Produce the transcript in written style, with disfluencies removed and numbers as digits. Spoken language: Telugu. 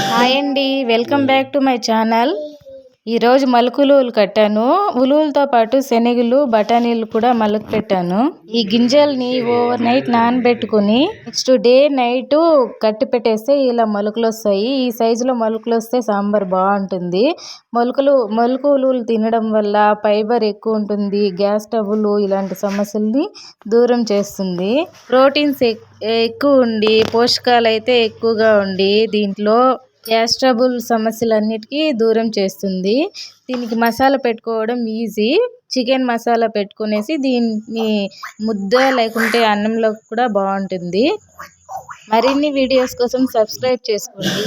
హాయ్ అండి, welcome back to my channel. ఈరోజు మలుకులు కట్టాను. ఉలువలతో పాటు శనగలు బఠానీలు కూడా మలుకు పెట్టాను. ఈ గింజల్ని ఓవర్ నైట్ నానబెట్టుకుని నెక్స్ట్ డే నైట్ కట్టి పెట్టేస్తే ఇలా మలుకులు వస్తాయి. ఈ సైజులో మలుకులు వస్తే సాంబార్ బాగుంటుంది. మలుకు ఉలువలు తినడం వల్ల ఫైబర్ ఎక్కువ ఉంటుంది. గ్యాస్ ట్రబుల్ ఇలాంటి సమస్యల్ని దూరం చేస్తుంది. ప్రోటీన్స్ ఎక్కువ ఉండి పోషకాలు అయితే ఎక్కువగా ఉండి దీంట్లో గ్యాస్ ట్రబుల్ సమస్యలన్నిటికీ దూరం చేస్తుంది. దీనికి మసాలా పెట్టుకోవడం ఈజీ. చికెన్ మసాలా పెట్టుకునేసి దీన్ని ముద్ద లేకుంటే అన్నంలో కూడా బాగుంటుంది. మరిన్ని వీడియోస్ కోసం సబ్స్క్రైబ్ చేసుకోండి.